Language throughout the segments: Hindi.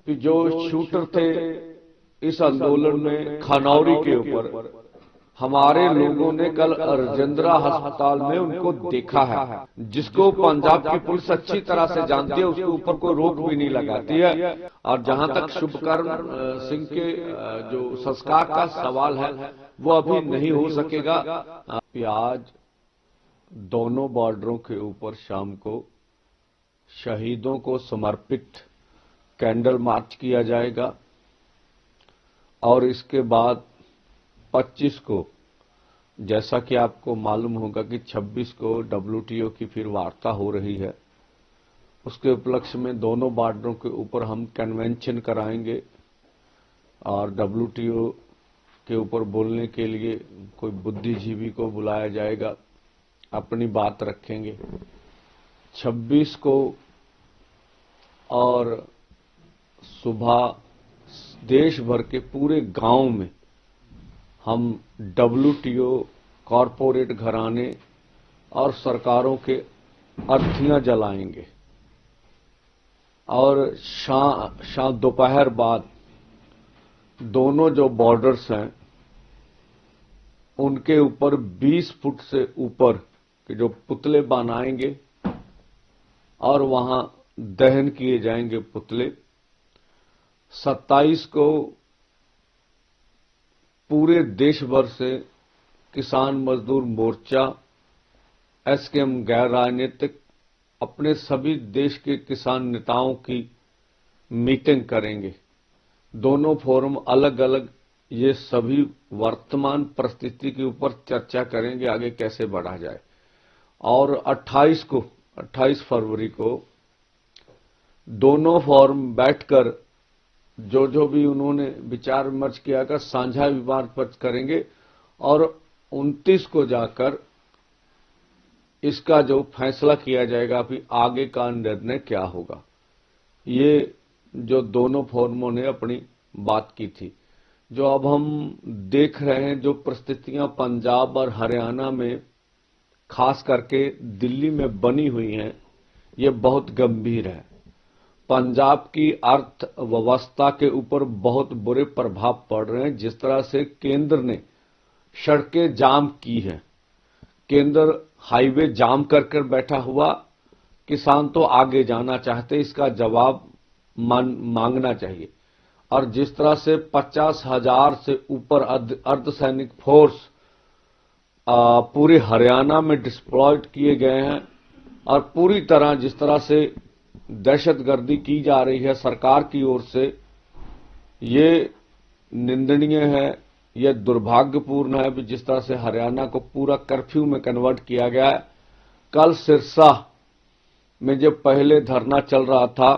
कि जो शूटर थे इस आंदोलन में खनौरी के ऊपर, हमारे लोगों ने कल राजेंद्रा अस्पताल में उनको देखा है, जिसको पंजाब की पुलिस अच्छी तरह से जानती है, उसके ऊपर कोई रोक भी नहीं लगाती है। और जहां तक शुभकर्ण सिंह के जो संस्कार का सवाल है वो अभी नहीं हो सकेगा। आज दोनों बॉर्डरों के ऊपर शाम को शहीदों को समर्पित कैंडल मार्च किया जाएगा और इसके बाद 25 को, जैसा कि आपको मालूम होगा कि 26 को WTO की फिर वार्ता हो रही है, उसके उपलक्ष्य में दोनों बॉर्डरों के ऊपर हम कन्वेंशन कराएंगे और WTO के ऊपर बोलने के लिए कोई बुद्धिजीवी को बुलाया जाएगा, अपनी बात रखेंगे। 26 को और सुबह देश भर के पूरे गांव में हम WTO, कॉरपोरेट घराने और सरकारों के अर्थियां जलाएंगे और शाम दोपहर बाद दोनों जो बॉर्डर्स हैं उनके ऊपर 20 फुट से ऊपर के जो पुतले बनाएंगे और वहां दहन किए जाएंगे पुतले। 27 को पूरे देश भर से किसान मजदूर मोर्चा, SKM गैर राजनीतिक अपने सभी देश के किसान नेताओं की मीटिंग करेंगे। दोनों फोरम अलग अलग ये सभी वर्तमान परिस्थिति के ऊपर चर्चा करेंगे, आगे कैसे बढ़ा जाए। और 28 फरवरी को दोनों फोरम बैठकर जो भी उन्होंने विचार विमर्श किया का साझा विमर्श करेंगे और 29 को जाकर इसका जो फैसला किया जाएगा कि आगे का निर्णय क्या होगा। ये जो दोनों फोरमों ने अपनी बात की थी। जो अब हम देख रहे हैं, जो परिस्थितियां पंजाब और हरियाणा में, खास करके दिल्ली में बनी हुई हैं, ये बहुत गंभीर है। पंजाब की अर्थव्यवस्था के ऊपर बहुत बुरे प्रभाव पड़ रहे हैं। जिस तरह से केंद्र ने सड़कें जाम की हैं, केंद्र हाईवे जाम कर बैठा हुआ, किसान तो आगे जाना चाहते, इसका जवाब मांगना चाहिए। और जिस तरह से 50,000 से ऊपर अर्धसैनिक फोर्स पूरे हरियाणा में डिप्लॉयड किए गए हैं और पूरी तरह जिस तरह से दहशतगर्दी की जा रही है सरकार की ओर से, ये निंदनीय है, यह दुर्भाग्यपूर्ण है। जिस तरह से हरियाणा को पूरा कर्फ्यू में कन्वर्ट किया गया है। कल सिरसा में जब पहले धरना चल रहा था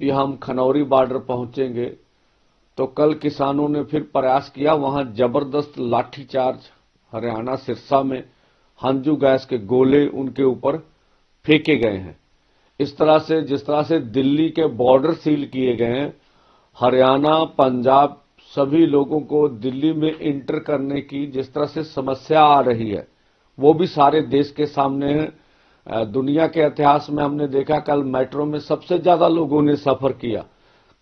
कि हम खनौरी बॉर्डर पहुंचेंगे, तो कल किसानों ने फिर प्रयास किया, वहां जबरदस्त लाठीचार्ज हरियाणा सिरसा में हंजू गैस के गोले उनके ऊपर फेंके गए हैं। इस तरह से जिस तरह से दिल्ली के बॉर्डर सील किए गए हैं, हरियाणा पंजाब सभी लोगों को दिल्ली में इंटर करने की जिस तरह से समस्या आ रही है, वो भी सारे देश के सामने है। दुनिया के इतिहास में हमने देखा, कल मेट्रो में सबसे ज्यादा लोगों ने सफर किया।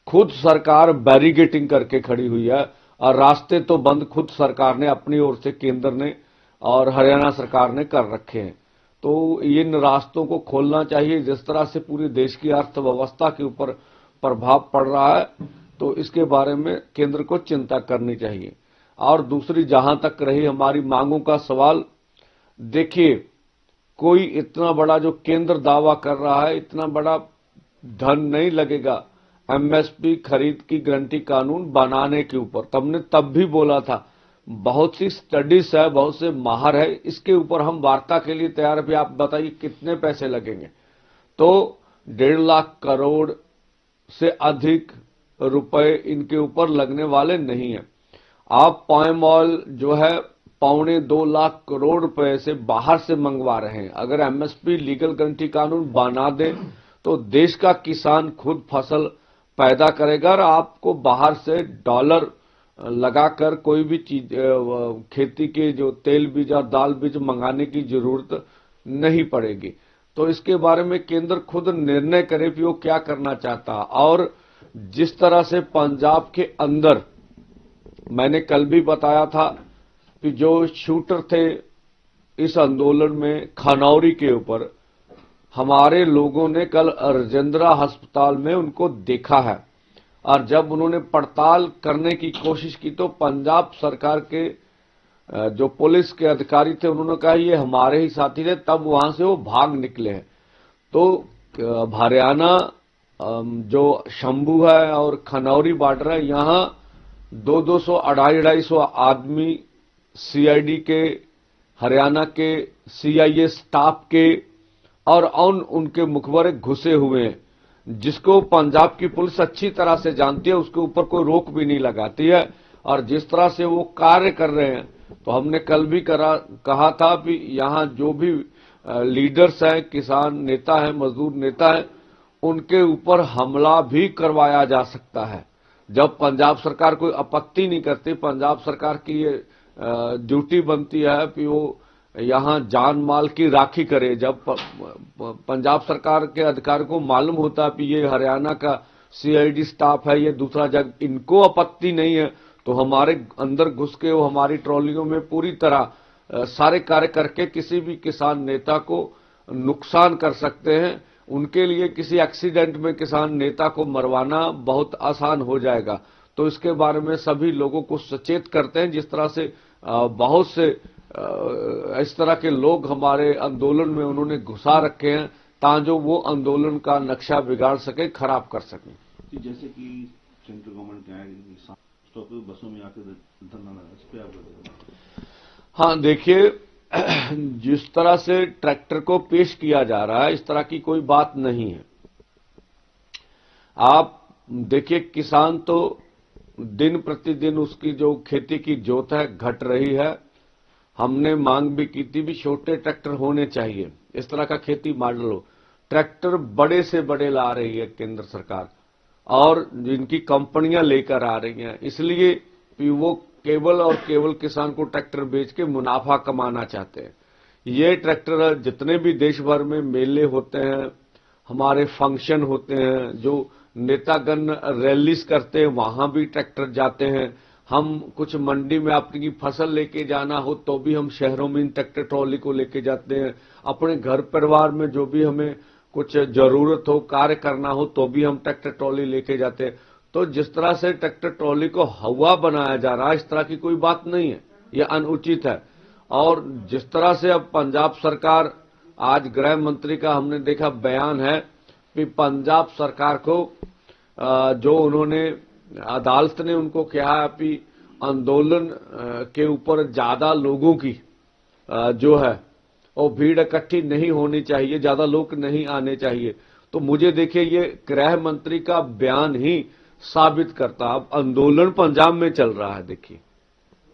खुद सरकार बैरिगेटिंग करके खड़ी हुई है और रास्ते तो बंद खुद सरकार ने अपनी ओर से, केंद्र ने और हरियाणा सरकार ने कर रखे हैं। तो इन रास्तों को खोलना चाहिए। जिस तरह से पूरे देश की अर्थव्यवस्था के ऊपर प्रभाव पड़ रहा है, तो इसके बारे में केंद्र को चिंता करनी चाहिए। और दूसरी, जहां तक रही हमारी मांगों का सवाल, देखिए कोई इतना बड़ा जो केंद्र दावा कर रहा है, इतना बड़ा धन नहीं लगेगा MSP खरीद की गारंटी कानून बनाने के ऊपर। तब भी बोला था, बहुत सी स्टडीज है, बहुत से माहर है, इसके ऊपर हम वार्ता के लिए तैयार है। आप बताइए कितने पैसे लगेंगे। तो 1.5 लाख करोड़ से अधिक रुपए इनके ऊपर लगने वाले नहीं है। आप पाम ऑयल जो है 1.25 लाख करोड़ रुपए से बाहर से मंगवा रहे हैं। अगर MSP लीगल गारंटी कानून बना दे तो देश का किसान खुद फसल पैदा करेगा और आपको बाहर से डॉलर लगाकर कोई भी चीज, खेती के जो तेल बीज और दाल बीज मंगाने की जरूरत नहीं पड़ेगी। तो इसके बारे में केंद्र खुद निर्णय करे कि वो क्या करना चाहता। और जिस तरह से पंजाब के अंदर मैंने कल भी बताया था कि जो शूटर थे इस आंदोलन में खनौरी के ऊपर, हमारे लोगों ने कल राजेंद्रा अस्पताल में उनको देखा है। और जब उन्होंने पड़ताल करने की कोशिश की तो पंजाब सरकार के जो पुलिस के अधिकारी थे उन्होंने कहा ये हमारे ही साथी थे, तब वहां से वो भाग निकले हैं। तो हरियाणा जो शंभू है और खनौरी बॉर्डर है, यहां 200 250 आदमी सीआईडी के, हरियाणा के सीआईए स्टाफ के और उनके मुखबरे घुसे हुए हैं, जिसको पंजाब की पुलिस अच्छी तरह से जानती है, उसके ऊपर कोई रोक भी नहीं लगाती है। और जिस तरह से वो कार्य कर रहे हैं, तो हमने कल भी कहा था कि यहां जो भी लीडर्स हैं, किसान नेता हैं, मजदूर नेता हैं, उनके ऊपर हमला भी करवाया जा सकता है। जब पंजाब सरकार कोई आपत्ति नहीं करती, पंजाब सरकार की ये ड्यूटी बनती है कि वो यहां जान माल की राखी करे। जब पंजाब सरकार के अधिकारी को मालूम होता है कि ये हरियाणा का सीआईडी स्टाफ है, ये दूसरा जगह, इनको आपत्ति नहीं है, तो हमारे अंदर घुस के वो हमारी ट्रॉलियों में पूरी तरह सारे कार्य करके किसी भी किसान नेता को नुकसान कर सकते हैं। उनके लिए किसी एक्सीडेंट में किसान नेता को मरवाना बहुत आसान हो जाएगा। तो इसके बारे में सभी लोगों को सचेत करते हैं। जिस तरह से बहुत से इस तरह के लोग हमारे आंदोलन में उन्होंने घुसा रखे हैं ताकि वो आंदोलन का नक्शा बिगाड़ सके, खराब कर सके। जैसे कि सेंट्रल गवर्नमेंट क्या है बसों में आकर धरना लगा, इस पे आप? हाँ, देखिए, जिस तरह से ट्रैक्टर को पेश किया जा रहा है, इस तरह की कोई बात नहीं है। आप देखिए, किसान तो दिन प्रतिदिन उसकी जो खेती की जोत है घट रही है। हमने मांग भी की थी भी छोटे ट्रैक्टर होने चाहिए, इस तरह का खेती मॉडल हो। ट्रैक्टर बड़े से बड़े ला रही है केंद्र सरकार और जिनकी कंपनियां लेकर आ रही हैं, इसलिए वो केवल और केवल किसान को ट्रैक्टर बेच के मुनाफा कमाना चाहते हैं। ये ट्रैक्टर जितने भी देश भर में मेले होते हैं, हमारे फंक्शन होते हैं, जो नेतागण रैलीज करते हैं, वहां भी ट्रैक्टर जाते हैं। हम कुछ मंडी में अपनी फसल लेके जाना हो तो भी हम शहरों में इन ट्रैक्टर ट्रॉली को लेके जाते हैं। अपने घर परिवार में जो भी हमें कुछ जरूरत हो, कार्य करना हो, तो भी हम ट्रैक्टर ट्रॉली लेके जाते हैं। तो जिस तरह से ट्रैक्टर ट्रॉली को हवा बनाया जा रहा है, इस तरह की कोई बात नहीं है, यह अनुचित है। और जिस तरह से अब पंजाब सरकार, आज गृह मंत्री का हमने देखा बयान है कि पंजाब सरकार को जो उन्होंने अदालत ने उनको कहा है कि आंदोलन के ऊपर ज्यादा लोगों की जो है वो भीड़ इकट्ठी नहीं होनी चाहिए, ज्यादा लोग नहीं आने चाहिए। तो मुझे देखिए, ये गृह मंत्री का बयान ही साबित करता। अब आंदोलन पंजाब में चल रहा है, देखिए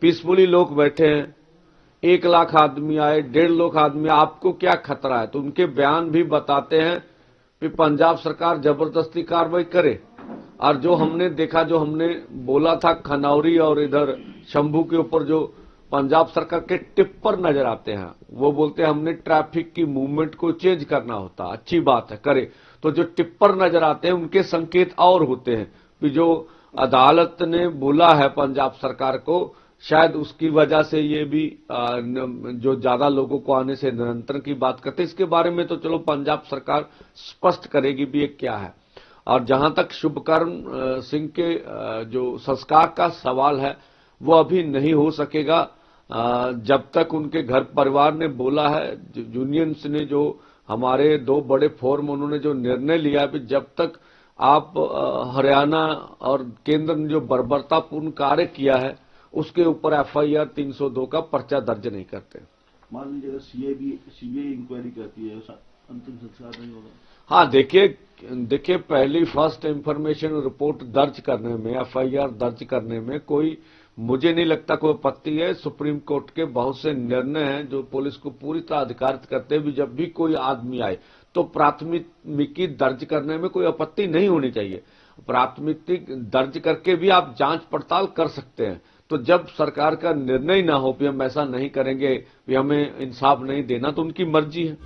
पीसफुली लोग बैठे हैं, 1 लाख आदमी आए, 1.5 लाख आदमी, आपको क्या खतरा है? तो उनके बयान भी बताते हैं कि पंजाब सरकार जबरदस्ती कार्रवाई करे। और जो हमने देखा, जो हमने बोला था खनौरी और इधर शंभू के ऊपर जो पंजाब सरकार के टिप्पर नजर आते हैं, वो बोलते हैं हमने ट्रैफिक की मूवमेंट को चेंज करना होता, अच्छी बात है करे। तो जो टिप्पर नजर आते हैं उनके संकेत और होते हैं कि जो अदालत ने बोला है पंजाब सरकार को, शायद उसकी वजह से ये भी जो ज्यादा लोगों को आने से नियंत्रण की बात करते हैं। इसके बारे में तो चलो पंजाब सरकार स्पष्ट करेगी भी ये क्या है। और जहां तक शुभकर्ण सिंह के जो संस्कार का सवाल है, वो अभी नहीं हो सकेगा जब तक उनके घर परिवार ने बोला है, यूनियंस ने, जो हमारे 2 बड़े फोरम, उन्होंने जो निर्णय लिया कि जब तक आप हरियाणा और केंद्र ने जो बर्बरतापूर्ण कार्य किया है उसके ऊपर FIR 302 का पर्चा दर्ज नहीं करते। मान लीजिए सीबीआई इंक्वायरी करती है, अंतिम संस्कार नहीं होगा? हाँ, देखिए पहली फर्स्ट इंफॉर्मेशन रिपोर्ट दर्ज करने में, FIR दर्ज करने में कोई, मुझे नहीं लगता कोई आपत्ति है। सुप्रीम कोर्ट के बहुत से निर्णय हैं जो पुलिस को पूरी तरह अधिकारित करते हैं। जब भी कोई आदमी आए तो प्राथमिकी दर्ज करने में कोई आपत्ति नहीं होनी चाहिए। प्राथमिकी दर्ज करके भी आप जांच पड़ताल कर सकते हैं। तो जब सरकार का निर्णय ना हो कि हम ऐसा नहीं करेंगे, कि हमें इंसाफ नहीं देना, तो उनकी मर्जी है।